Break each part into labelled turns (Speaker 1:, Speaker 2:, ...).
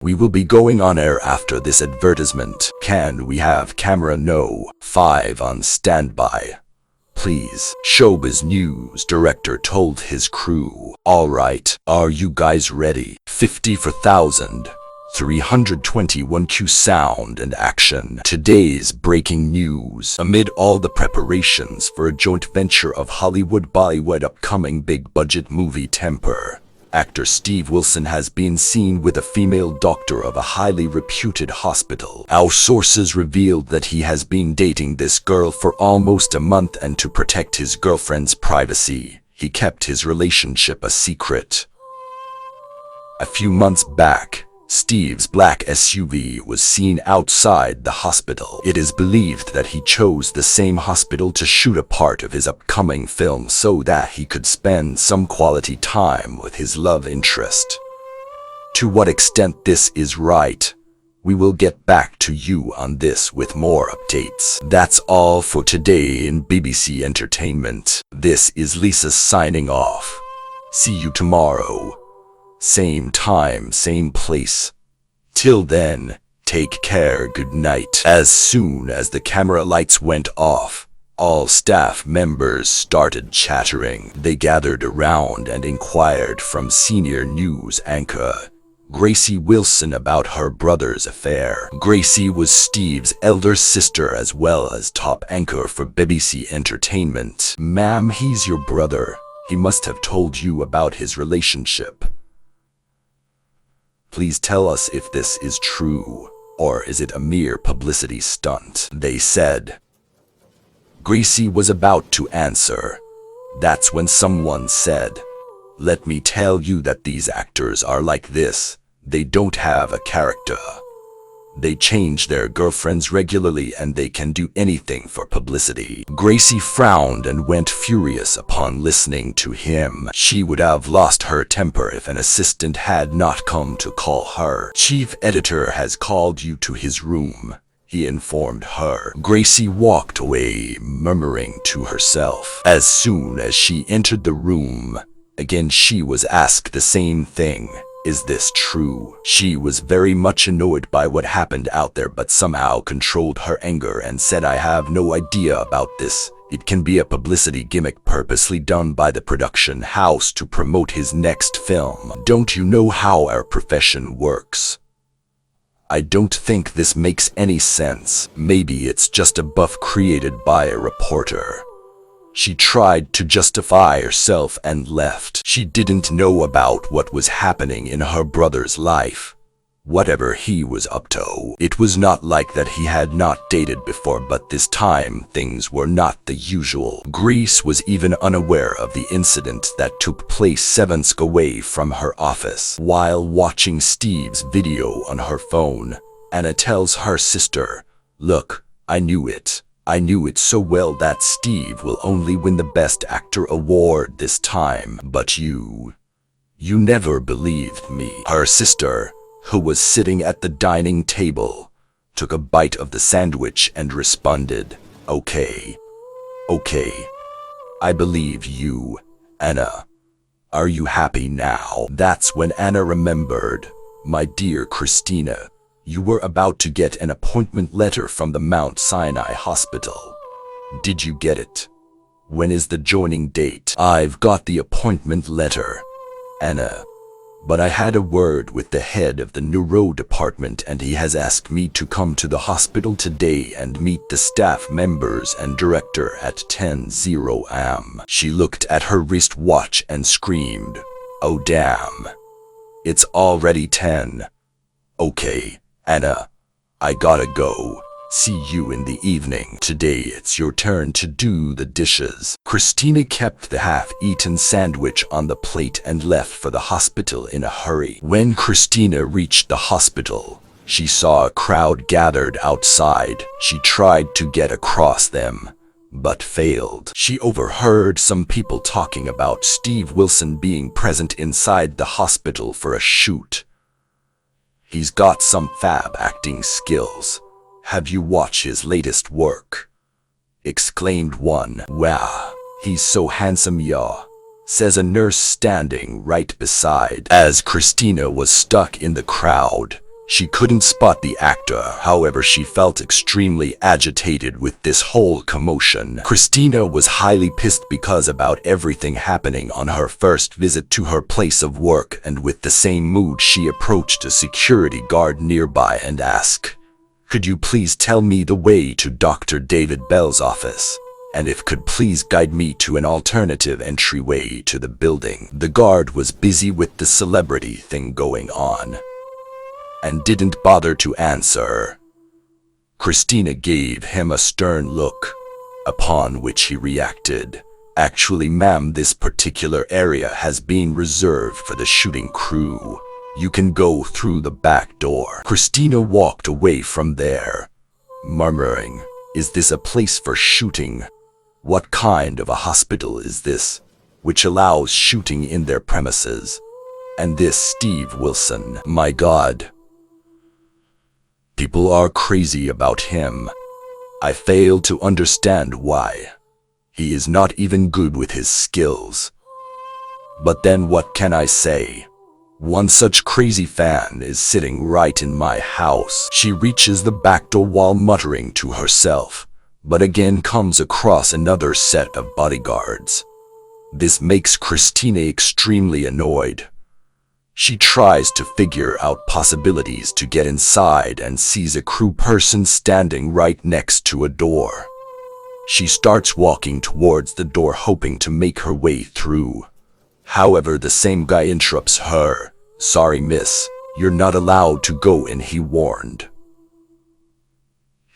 Speaker 1: We will be going on air after this advertisement. Can we have camera no 5 on standby? Please. Showbiz News director told his crew. Alright, are you guys ready? 50 for 1,000. 321 Q sound and action. Today's breaking news. Amid all the preparations for a joint venture of Hollywood-Bollywood upcoming big-budget movie Temper, actor Steve Wilson has been seen with a female doctor of a highly reputed hospital. Our sources revealed that he has been dating this girl for almost a month, and to protect his girlfriend's privacy, he kept his relationship a secret. A few months back, Steve's black SUV was seen outside the hospital. It is believed that he chose the same hospital to shoot a part of his upcoming film so that he could spend some quality time with his love interest. To what extent this is right, we will get back to you on this with more updates. That's all for today in BBC Entertainment. This is Lisa signing off. See you tomorrow. Same time, same place. Till then, take care, good night. As soon as the camera lights went off, all staff members started chattering. They gathered around and inquired from senior news anchor Gracie Wilson about her brother's affair. Gracie was Steve's elder sister as well as top anchor for BBC Entertainment. Ma'am, he's your brother. He must have told you about his relationship. Please tell us if this is true, or is it a mere publicity stunt? They said. Gracie was about to answer. That's when someone said, "Let me tell you that these actors are like this. They don't have a character. They change their girlfriends regularly and they can do anything for publicity." Gracie frowned and went furious upon listening to him. She would have lost her temper if an assistant had not come to call her. "Chief editor has called you to his room," he informed her. Gracie walked away, murmuring to herself. As soon as she entered the room, again she was asked the same thing. Is this true? She was very much annoyed by what happened out there, but somehow controlled her anger and said, "I have no idea about this. It can be a publicity gimmick purposely done by the production house to promote his next film. Don't you know how our profession works? I don't think this makes any sense. Maybe it's just a buff created by a reporter." She tried to justify herself and left. She didn't know about what was happening in her brother's life. Whatever he was up to, it was not like that he had not dated before, but this time things were not the usual. Grace was even unaware of the incident that took place 7 seconds away from her office. While watching Steve's video on her phone, Anna tells her sister, "Look, I knew it. I knew it so well that Steve will only win the Best Actor award this time. But you never believed me." Her sister, who was sitting at the dining table, took a bite of the sandwich and responded, Okay, I believe you, Anna. Are you happy now?" That's when Anna remembered. "My dear Christina, you were about to get an appointment letter from the Mount Sinai Hospital. Did you get it? When is the joining date?" "I've got the appointment letter, Anna. But I had a word with the head of the neuro department and he has asked me to come to the hospital today and meet the staff members and director at 10:00 am. She looked at her wristwatch and screamed, "Oh damn. It's already 10. Okay, Anna, I gotta go. See you in the evening. Today it's your turn to do the dishes." Christina kept the half-eaten sandwich on the plate and left for the hospital in a hurry. When Christina reached the hospital, she saw a crowd gathered outside. She tried to get across them, but failed. She overheard some people talking about Steve Wilson being present inside the hospital for a shoot. "He's got some fab acting skills. Have you watched his latest work?" exclaimed one. "Wow, he's so handsome, yeah," says a nurse standing right beside. As Christina was stuck in the crowd, She couldn't spot the actor, however she felt extremely agitated with this whole commotion. Christina was highly pissed because about everything happening on her first visit to her place of work, and with the same mood she approached a security guard nearby and asked, "Could you please tell me the way to Dr. David Bell's office? And if could please guide me to an alternative entryway to the building." The guard was busy with the celebrity thing going on and didn't bother to answer. Christina gave him a stern look, upon which he reacted, "Actually, ma'am, this particular area has been reserved for the shooting crew. You can go through the back door." Christina walked away from there, murmuring, "Is this a place for shooting? What kind of a hospital is this, which allows shooting in their premises? And this Steve Wilson, my God. People are crazy about him. I fail to understand why. He is not even good with his skills. But then what can I say? One such crazy fan is sitting right in my house." She reaches the back door while muttering to herself, but again comes across another set of bodyguards. This makes Christina extremely annoyed. She tries to figure out possibilities to get inside and sees a crew person standing right next to a door. She starts walking towards the door hoping to make her way through. However, the same guy interrupts her. "Sorry, miss, you're not allowed to go in," he warned.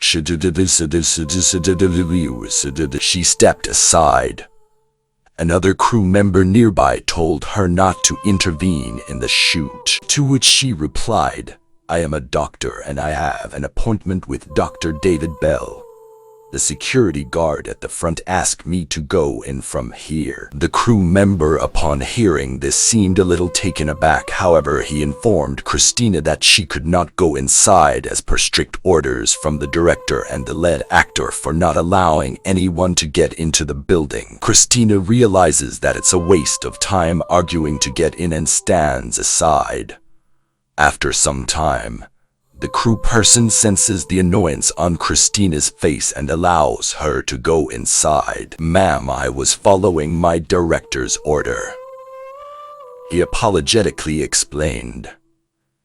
Speaker 1: She stepped aside. Another crew member nearby told her not to intervene in the shoot, to which she replied, "I am a doctor and I have an appointment with Dr. David Bell. The security guard at the front asked me to go in from here." The crew member, upon hearing this, seemed a little taken aback. However, he informed Christina that she could not go inside as per strict orders from the director and the lead actor for not allowing anyone to get into the building. Christina realizes that it's a waste of time arguing to get in and stands aside. After some time, the crew person senses the annoyance on Christina's face and allows her to go inside. "Ma'am, I was following my director's order," he apologetically explained.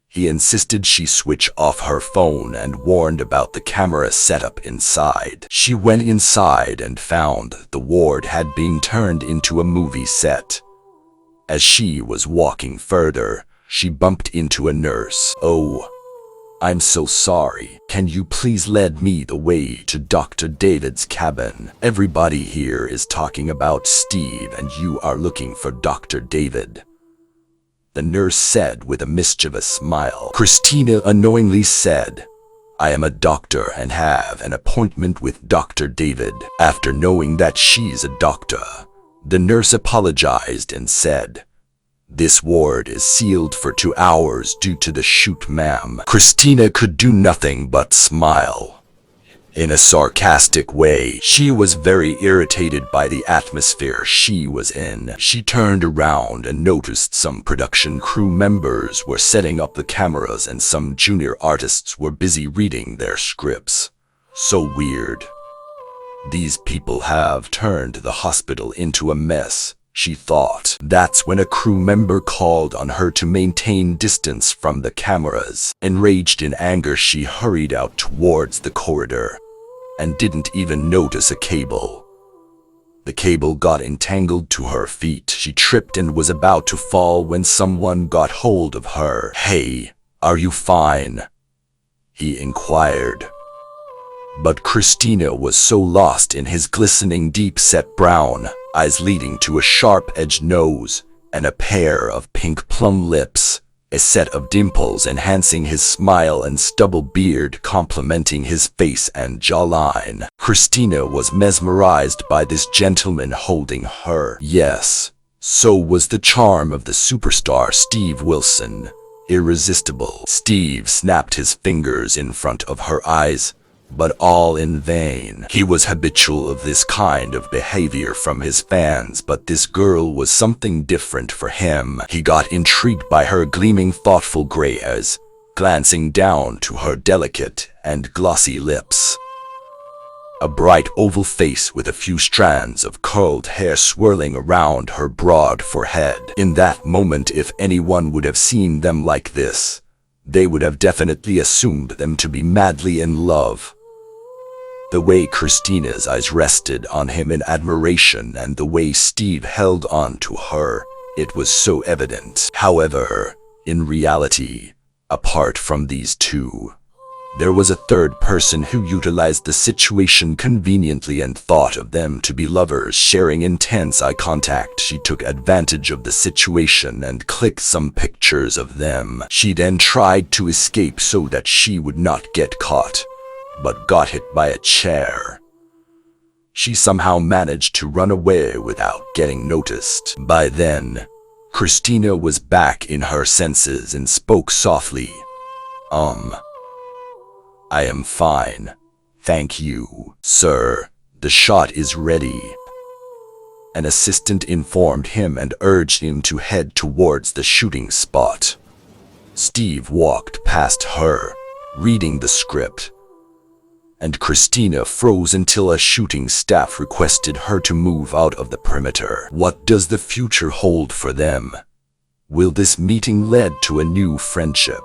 Speaker 1: He insisted she switch off her phone and warned about the camera setup inside. She went inside and found the ward had been turned into a movie set. As she was walking further, she bumped into a nurse. "Oh, I'm so sorry. Can you please lead me the way to Dr. David's cabin? Everybody here is talking about Steve and you are looking for Dr. David," the nurse said with a mischievous smile. Christina annoyingly said, "I am a doctor and have an appointment with Dr. David." After knowing that she's a doctor, the nurse apologized and said, "This ward is sealed for 2 hours due to the shoot, ma'am." Christina could do nothing but smile. In a sarcastic way, she was very irritated by the atmosphere she was in. She turned around and noticed some production crew members were setting up the cameras and some junior artists were busy reading their scripts. So weird. These people have turned the hospital into a mess, she thought. That's when a crew member called on her to maintain distance from the cameras. Enraged in anger, she hurried out towards the corridor and didn't even notice a cable. The cable got entangled to her feet. She tripped and was about to fall when someone got hold of her. "Hey, are you fine?" he inquired. But Christina was so lost in his glistening deep-set brown eyes leading to a sharp-edged nose and a pair of pink plum lips, a set of dimples enhancing his smile and stubble beard complementing his face and jawline. Christina was mesmerized by this gentleman holding her. Yes, so was the charm of the superstar Steve Wilson. Irresistible. Steve snapped his fingers in front of her eyes, but all in vain. He was habitual of this kind of behavior from his fans, but this girl was something different for him. He got intrigued by her gleaming, thoughtful gray eyes, glancing down to her delicate and glossy lips. A bright oval face with a few strands of curled hair swirling around her broad forehead. In that moment, if anyone would have seen them like this, they would have definitely assumed them to be madly in love. The way Christina's eyes rested on him in admiration and the way Steve held on to her, it was so evident. However, in reality, apart from these two, there was a third person who utilized the situation conveniently and thought of them to be lovers sharing intense eye contact. She took advantage of the situation and clicked some pictures of them. She then tried to escape so that she would not get caught, but got hit by a chair. She somehow managed to run away without getting noticed. By then, Christina was back in her senses and spoke softly. I am fine. Thank you, sir. The shot is ready. An assistant informed him and urged him to head towards the shooting spot. Steve walked past her, reading the script, and Christina froze until a shooting staff requested her to move out of the perimeter. What does the future hold for them? Will this meeting lead to a new friendship?